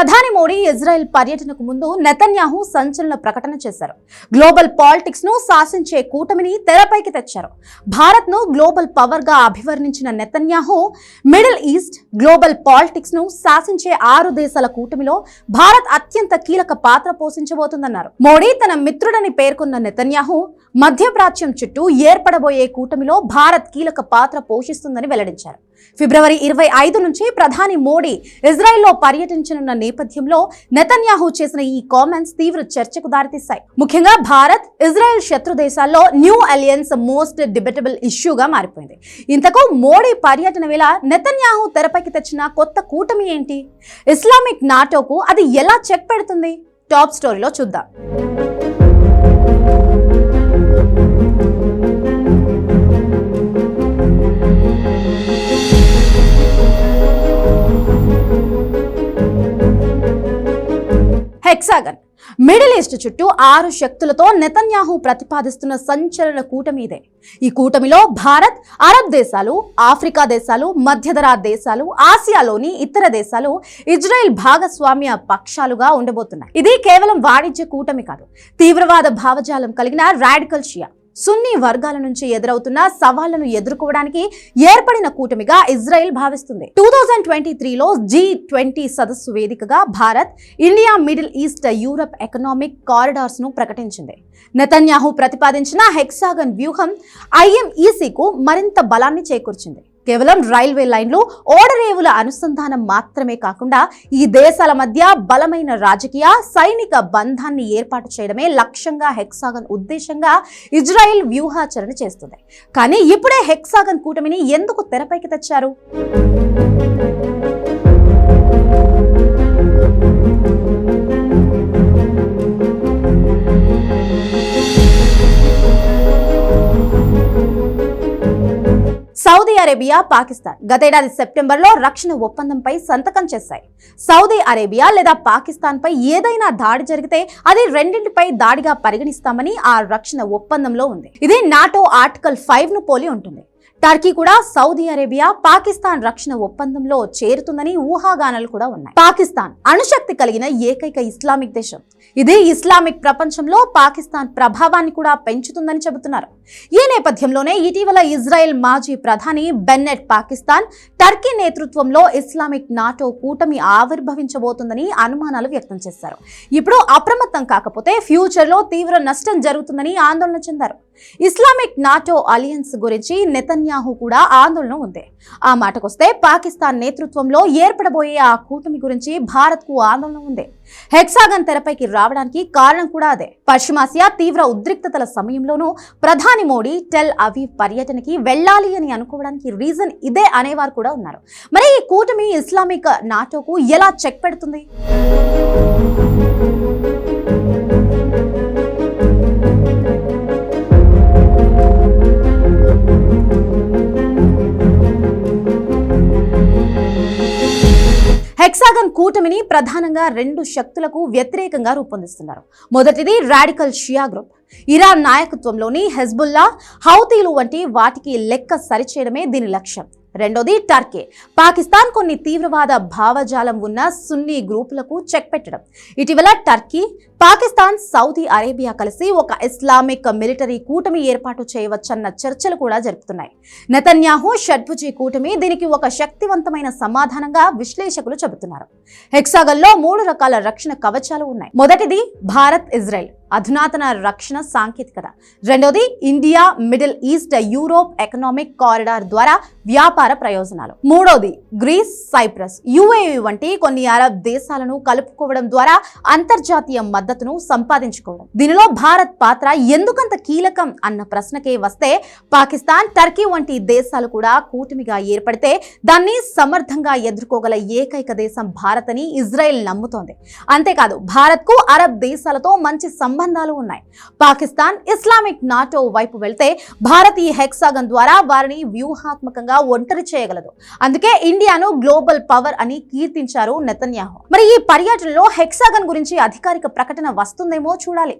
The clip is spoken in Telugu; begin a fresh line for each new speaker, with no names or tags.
ప్రధాని మోడీ ఇజ్రాయెల్ పర్యటనకు ముందు నెతన్యాహు సంచలన ప్రకటన చేశారు. గ్లోబల్ పాలిటిక్స్ ను శాసించే కూటమిని తెరపైకి తెచ్చారు. భారత్ ను గ్లోబల్ పవర్ గా అభివర్ణించిన Netanyahu Middle East global politics ను శాసించే 6 దేశాల కూటమిలో భారత్ అత్యంత కీలక పాత్ర పోషించబోతుందన్నారు. మోడీ తన మిత్రుడని పేర్కొన్న నెతన్యాహు మధ్యప్రాచ్యం చుట్టూ ఏర్పడబోయే కూటమిలో భారత్ కీలక పాత్ర పోషిస్తుందని వెల్లడించారు. ఫిబ్రవరి 25 నుంచి ప్రధాని మోడీ ఇజ్రాయెల్లో పర్యటించనున్న నేపథ్యంలో నెతన్యాహు చేసిన ఈ కామెంట్స్ తీవ్ర చర్చకు దారితీశాయి. ముఖ్యంగా భారత్ ఇజ్రాయెల్ శత్రు దేశాల్లో న్యూ అలయన్స్ మోస్ట్ డిబేటబుల్ ఇష్యూగా మారిపోయింది. ఇంతకు మోడీ పర్యటన వేళ నెతన్యాహు తెరపైకి తెచ్చిన కొత్త కూటమి ఏంటి? ఇస్లామిక్ నాటోకు అది ఎలా చెక్ పెడుతుంది? టాప్ స్టోరీలో చూద్దాం. హెక్సాగన్ మిడిల్ ఈస్ట్ చుట్టూ 6 శక్తులతో నెతన్యాహు ప్రతిపాదిస్తున్న సంచలన కూటమి ఇదే. ఈ కూటమిలో భారత్, అరబ్ దేశాలు, ఆఫ్రికా దేశాలు, మధ్యధరా దేశాలు, ఆసియాలోని ఇతర దేశాలు, ఇజ్రాయెల్ భాగస్వామ్య పక్షాలుగా ఉండబోతున్నాయి. ఇది కేవలం వాణిజ్య కూటమి కాదు. తీవ్రవాద భావజాలం కలిగిన రాడికల్ షియా, సున్నీ వర్గాల నుంచి ఎదురవుతున్న సవాళ్లను ఎదుర్కోవడానికి ఏర్పడిన కూటమిగా ఇజ్రాయెల్ భావిస్తుంది. 2023లో G20 సదస్సు వేదికగా Bharat, India middle east Europe economic corridors ను ప్రకటించింది. నెతన్యాహు ప్రతిపాదించిన హెక్సాగన్ వ్యూహం IMECకు మరింత బలాన్ని చేకూర్చింది. కేవలం రైల్వే లైన్లు, ఓడరేవుల అనుసంధానం మాత్రమే కాకుండా ఈ దేశాల మధ్య బలమైన రాజకీయ, సైనిక బంధాన్ని ఏర్పాటు చేయడమే లక్ష్యంగా హెక్సాగన్ ఉద్దేశంగా ఇజ్రాయెల్ వ్యూహాచరణ చేస్తుంది. కానీ ఇప్పుడే హెక్సాగన్ కూటమిని ఎందుకు తెరపైకి తెచ్చారు? సౌదీ అరేబియా, పాకిస్తాన్ గతేడాది సెప్టెంబర్లో రక్షణ ఒప్పందంపై సంతకం చేశాయి. సౌదీ అరేబియా లేదా పాకిస్తాన్ పై ఏదైనా దాడి జరిగితే అది రెండింటిపై దాడిగా పరిగణిస్తామని ఆ రక్షణ ఒప్పందంలో ఉంది. ఇది నాటో ఆర్టికల్ 5 ను పోలి ఉంటుంది. టర్కీ కూడా సౌదీ అరేబియా, పాకిస్తాన్ రక్షణ ఒప్పందంలో చేరుతుందని ఊహాగానాలు కూడా ఉన్నాయి. పాకిస్తాన్ అణుశక్తి కలిగిన ఏకైక ఇస్లామిక్ దేశం. ఇది ఇస్లామిక్ ప్రపంచంలో పాకిస్తాన్ ప్రభావాన్ని కూడా పెంచుతుందని చెబుతున్నారు. ఈ నేపథ్యంలోనే ఇటీవల ఇజ్రాయెల్ మాజీ ప్రధాని బెన్నెట్ పాకిస్తాన్, టర్కీ నేతృత్వంలో ఇస్లామిక్ నాటో కూటమి ఆవిర్భవించబోతుందని అనుమానాలు వ్యక్తం చేశారు. ఇప్పుడు అప్రమత్తం కాకపోతే ఫ్యూచర్లో తీవ్ర నష్టం జరుగుతుందని ఆందోళన చెందారు. ఇస్లామిక్ నాటో అలియన్స్ గురించి నెతన్యాహు కూడా ఆందోళన ఉంది. ఆ మాటకొస్తే పాకిస్తాన్ నేతృత్వంలో ఏర్పడబోయే ఆ కూటమి గురించి భారత్ కు ఆందోళన ఉంది. హెక్సాగన్ తెరపైకి రావడానికి కారణం కూడా అదే. పశ్చిమాసియా తీవ్ర ఉద్రిక్తతల సమయంలోనూ ప్రధాని మోడీ టెల్ అవీవ్ పర్యటనకి వెళ్ళాలి అని అనుకోవడానికి రీజన్ ఇదే అనేవారు కూడా ఉన్నారు. మరి ఈ కూటమి ఇస్లామిక్ నాటోకు ఎలా చెక్ పెడుతుంది? హెక్సాగన్ కూటమిని ప్రధానంగా 2 శక్తులకు వ్యతిరేకంగా రూపొందిస్తున్నారు. మొదటిది రాడికల్ షియా గ్రూప్. ఇరాన్ నాయకత్వంలోని హెజ్బుల్లా, హౌతీలు వంటి వాటికి లెక్క సరిచేయడమే దీని లక్ష్యం. రెండోది టర్కీ. పాకిస్తాన్ కొన్ని తీవ్రవాద భావజాలం ఉన్న సున్నీ గ్రూపులకు చెక్ పెట్టడం. ఇటీవల టర్కీ, పాకిస్తాన్, సౌదీ అరేబియా కలిసి ఒక ఇస్లామిక్ మిలిటరీ కూటమి ఏర్పాటు చేయవచ్చన్న చర్చలు కూడా జరుపుతున్నాయి. నెతన్యాహు షడ్భుజి కూటమి దీనికి ఒక శక్తివంతమైన సమాధానంగా విశ్లేషకులు చెబుతున్నారు. హెక్సాగన్లో 3 రకాల రక్షణ కవచాలు ఉన్నాయి. మొదటిది భారత్, ఇజ్రాయెల్ అధునాతన రక్షణ సాంకేతికత. రెండోది India middle east Europe economic corridor ద్వారా వ్యాపార ప్రయోజనాలు. మూడోది గ్రీస్, సైప్రస్, UAE వంటి కొన్ని అరబ్ దేశాలను కలుపుకోవడం ద్వారా అంతర్జాతీయ మద్దతును సంపాదించుకోవడం. దీనిలో భారత్ పాత్ర ఎందుకంత కీలకం అన్న ప్రశ్నకే వస్తే, పాకిస్తాన్, టర్కీ వంటి దేశాలు కూడా కూటమిగా ఏర్పడితే దాన్ని సమర్థంగా ఎదుర్కోగల ఏకైక దేశం భారత్ అని ఇజ్రాయెల్ నమ్ముతోంది. అంతేకాదు భారత్ కు అరబ్ దేశాలతో మంచి సంబంధాలు ఉన్నాయి. పాకిస్తాన్ ఇస్లామిక్ నాటో వైపు వెళ్తే భారత్ ఈ హెక్సాగన్ ద్వారా వారిని వ్యూహాత్మకంగా ఒంటరి చేయగలదు. అందుకే ఇండియాను గ్లోబల్ పవర్ అని కీర్తించారు నెతన్యాహు. మరి ఈ పర్యటనలో హెక్సాగన్ గురించి అధికారిక ప్రకటన వస్తుందేమో చూడాలి.